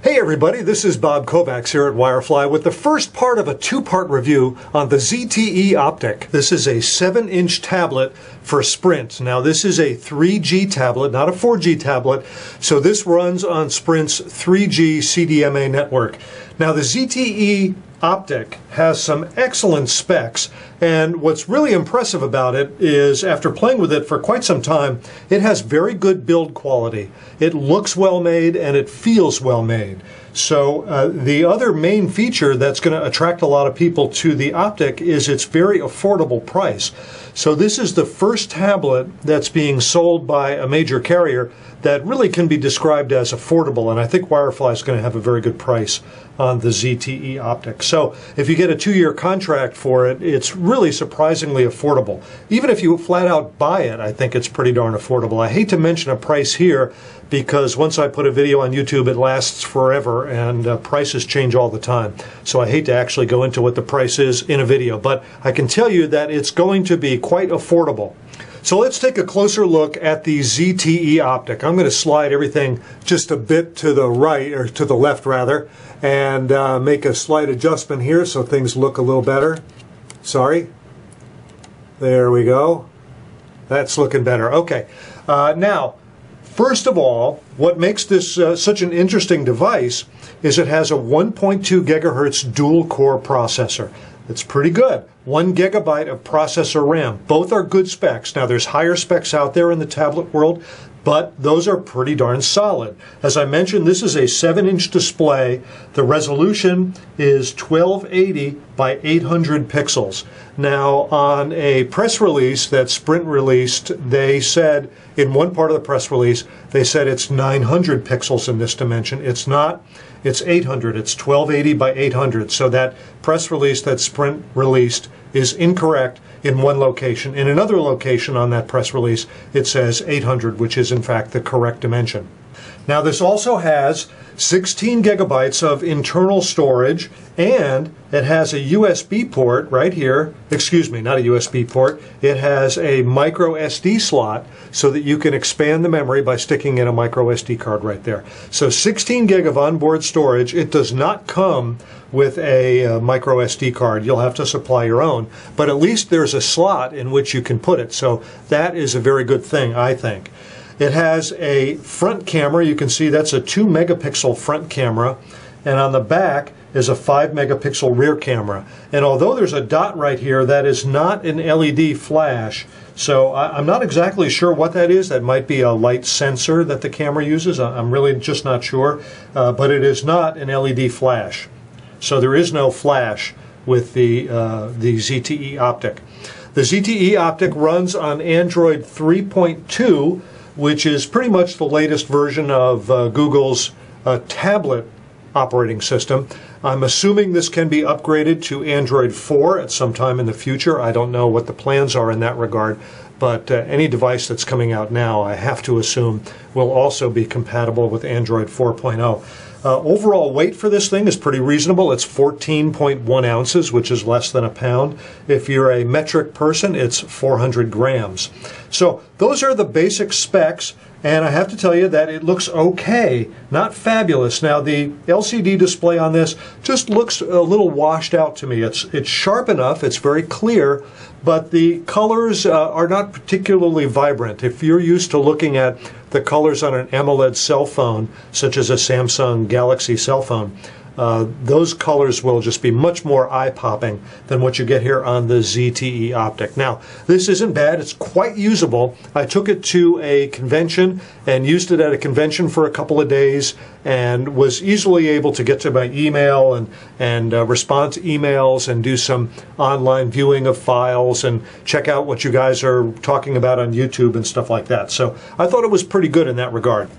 Hey everybody, this is Bob Kovacs here at Wirefly with the first part of a two-part review on the ZTE Optik. This is a 7-inch tablet for Sprint. Now this is a 3G tablet, not a 4G tablet, so this runs on Sprint's 3G CDMA network. Now the ZTE Optik has some excellent specs, and what's really impressive about it is after playing with it for quite some time, it has very good build quality. It looks well made and it feels well made. So the other main feature that's going to attract a lot of people to the Optik is its very affordable price. So this is the first tablet that's being sold by a major carrier that really can be described as affordable, and I think Wirefly is going to have a very good price on the ZTE Optik. So if you get a 2-year contract for it, it's really surprisingly affordable. Even if you flat out buy it, I think it's pretty darn affordable. I hate to mention a price here because once I put a video on YouTube, it lasts forever and prices change all the time. So I hate to actually go into what the price is in a video, but I can tell you that it's going to be quite affordable. So let's take a closer look at the ZTE Optik. I'm going to slide everything just a bit to the right, or to the left rather, and make a slight adjustment here so things look a little better. Sorry. There we go. That's looking better. Okay. Now, first of all, what makes this such an interesting device is it has a 1.2 gigahertz dual-core processor. It's pretty good. 1 gigabyte of processor RAM. Both are good specs. Now, there's higher specs out there in the tablet world, but those are pretty darn solid. As I mentioned, this is a 7-inch display. The resolution is 1280 by 800 pixels. Now, on a press release that Sprint released, they said, in one part of the press release, they said it's 900 pixels in this dimension. It's not. It's 800. It's 1280 by 800. So that press release that Sprint released is incorrect in one location. In another location on that press release, it says 800, which is in fact the correct dimension. Now this also has 16 gigabytes of internal storage, and it has a USB port right here. Excuse me, not a USB port. It has a micro SD slot so that you can expand the memory by sticking in a micro SD card right there. So 16 gig of onboard storage. It does not come with a micro SD card. You'll have to supply your own, but at least there's a slot in which you can put it. So that is a very good thing, I think. It has a front camera. You can see that's a 2 megapixel front camera, and on the back is a 5 megapixel rear camera. And although there's a dot right here, that is not an LED flash. So I'm not exactly sure what that is. That might be a light sensor that the camera uses. I'm really just not sure. But it is not an LED flash. So there is no flash with the ZTE Optik. The ZTE Optik runs on Android 3.2, which is pretty much the latest version of Google's tablet operating system. I'm assuming this can be upgraded to Android 4 at some time in the future. I don't know what the plans are in that regard, but any device that's coming out now, I have to assume, will also be compatible with Android 4.0. Overall weight for this thing is pretty reasonable. It's 14.1 ounces, which is less than a pound. If you're a metric person, it's 400 grams. So those are the basic specs, and I have to tell you that it looks okay, not fabulous. Now the LCD display on this just looks a little washed out to me. It's sharp enough, it's very clear, but the colors are not particularly vibrant. If you're used to looking at the colors on an AMOLED cell phone, such as a Samsung Galaxy cell phone, those colors will just be much more eye-popping than what you get here on the ZTE Optik. Now, this isn't bad. It's quite usable. I took it to a convention and used it at a convention for a couple of days and was easily able to get to my email and respond to emails and do some online viewing of files and check out what you guys are talking about on YouTube and stuff like that. So I thought it was pretty good in that regard.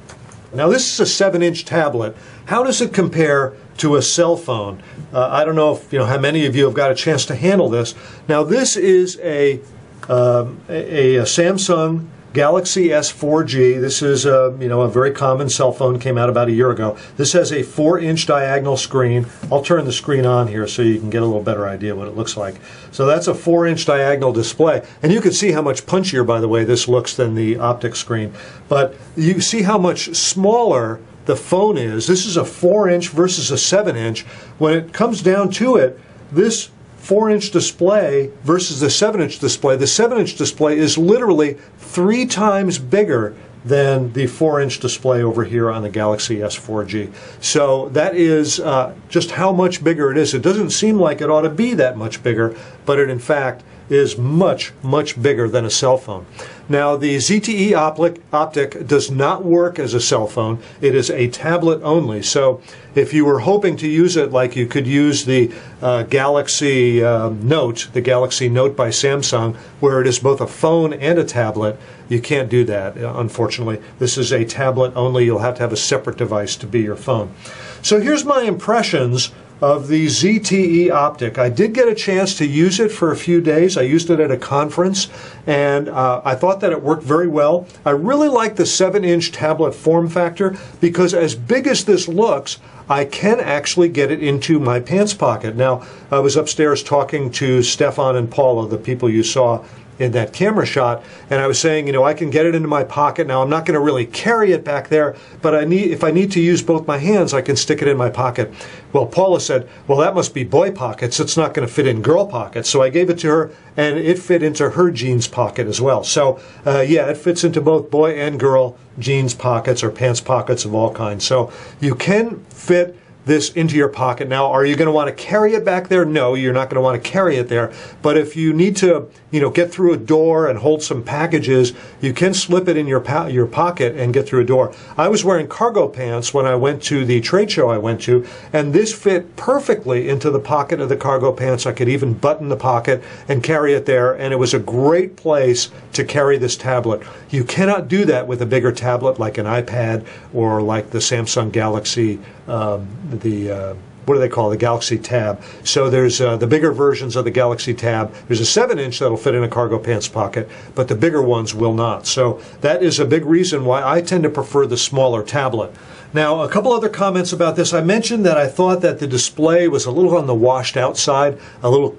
Now this is a 7-inch tablet. How does it compare to a cell phone? I don't know if how many of you have got a chance to handle this. Now this is a Samsung Galaxy S4G. This is a very common cell phone, came out about a year ago. This has a 4-inch diagonal screen. I'll turn the screen on here so you can get a little better idea what it looks like. So that's a 4-inch diagonal display. And you can see how much punchier, by the way, this looks than the Optik screen. But you see how much smaller the phone is. This is a 4-inch versus a 7-inch. When it comes down to it, this 4-inch display versus the 7-inch display, the 7-inch display is literally 3 times bigger than the 4-inch display over here on the Galaxy S4G. So that is just how much bigger it is. It doesn't seem like it ought to be that much bigger, but it in fact is much, much bigger than a cell phone. Now, the ZTE Optik does not work as a cell phone. It is a tablet only. So if you were hoping to use it like you could use the Galaxy Note, the Galaxy Note by Samsung, where it is both a phone and a tablet, you can't do that, unfortunately. This is a tablet only. You'll have to have a separate device to be your phone. So here's my impressions of the ZTE Optik. I did get a chance to use it for a few days. I used it at a conference, and I thought that it worked very well. I really like the 7-inch tablet form factor because as big as this looks, I can actually get it into my pants pocket. Now, I was upstairs talking to Stefan and Paula, the people you saw in that camera shot, and I was saying, you know, I can get it into my pocket. Now, I'm not going to really carry it back there, but if I need to use both my hands, I can stick it in my pocket. Well, Paula said, well, that must be boy pockets. It's not going to fit in girl pockets. So I gave it to her, and it fit into her jeans pocket as well. So, yeah, it fits into both boy and girl jeans pockets or pants pockets of all kinds. So you can fit this into your pocket. Now, are you going to want to carry it back there? No, you're not going to want to carry it there. But if you need to, you know, get through a door and hold some packages, you can slip it in your pocket and get through a door. I was wearing cargo pants when I went to the trade show I went to, and this fit perfectly into the pocket of the cargo pants. I could even button the pocket and carry it there, and it was a great place to carry this tablet. You cannot do that with a bigger tablet like an iPad or like the Samsung Galaxy, what do they call it? The Galaxy Tab. So there's the bigger versions of the Galaxy Tab. There's a 7-inch that'll fit in a cargo pants pocket, but the bigger ones will not. So that is a big reason why I tend to prefer the smaller tablet. Now, a couple other comments about this. I mentioned that I thought that the display was a little on the washed out side. A little,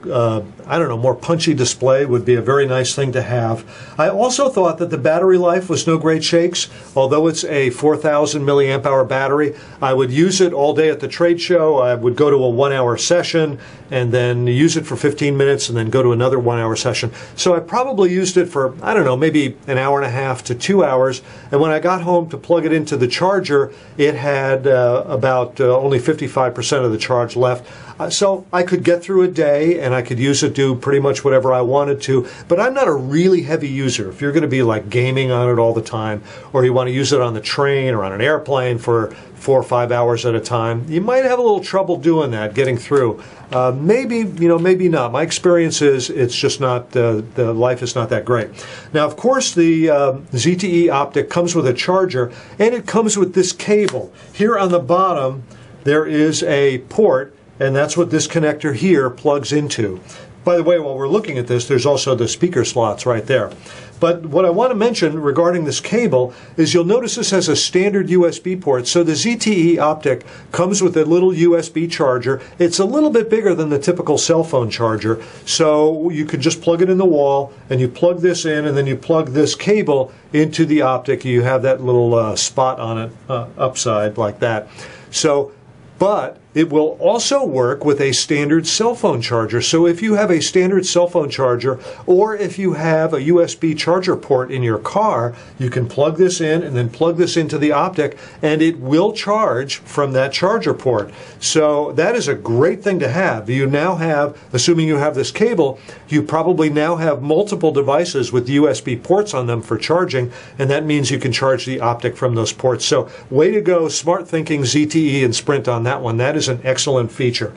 I don't know, more punchy display would be a very nice thing to have. I also thought that the battery life was no great shakes. Although it's a 4,000 milliamp hour battery, I would use it all day at the trade show. I would go to a 1-hour session and then use it for 15 minutes and then go to another 1-hour session. So I probably used it for, I don't know, maybe an hour and a half to 2 hours. And when I got home to plug it into the charger, it had about only 55% of the charge left. So I could get through a day and I could use it, do pretty much whatever I wanted to, but I'm not a really heavy user. If you're going to be like gaming on it all the time, or you want to use it on the train or on an airplane for 4 or 5 hours at a time, you might have a little trouble doing that, getting through. Maybe, you know, maybe not. My experience is it's just not, the life is not that great. Now, of course, the ZTE Optik comes with a charger, and it comes with this cable. Here on the bottom, there is a port, and that's what this connector here plugs into. By the way, while we're looking at this, there's also the speaker slots right there. But what I want to mention regarding this cable is you'll notice this has a standard USB port. So the ZTE Optik comes with a little USB charger. It's a little bit bigger than the typical cell phone charger. So you could just plug it in the wall, and you plug this in, and then you plug this cable into the Optik. You have that little spot on it upside like that. So, but it will also work with a standard cell phone charger. So if you have a standard cell phone charger, or if you have a USB charger port in your car, you can plug this in and then plug this into the Optik, and it will charge from that charger port. So that is a great thing to have. You now have, assuming you have this cable, you probably now have multiple devices with USB ports on them for charging, and that means you can charge the Optik from those ports. So way to go, smart thinking ZTE and Sprint on that one. That is an excellent feature.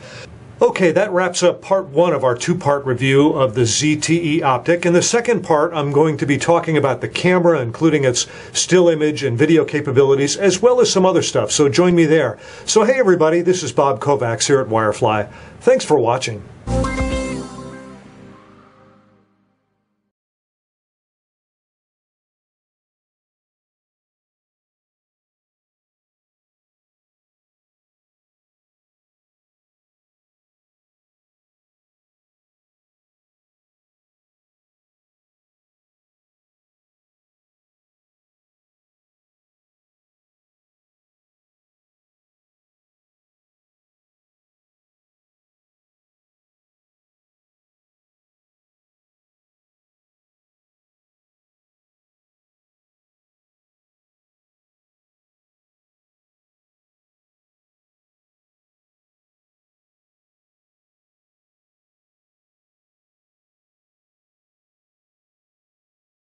Okay, that wraps up part one of our two-part review of the ZTE Optik. In the second part, I'm going to be talking about the camera, including its still image and video capabilities, as well as some other stuff, so join me there. So hey everybody, this is Bob Kovacs here at Wirefly. Thanks for watching.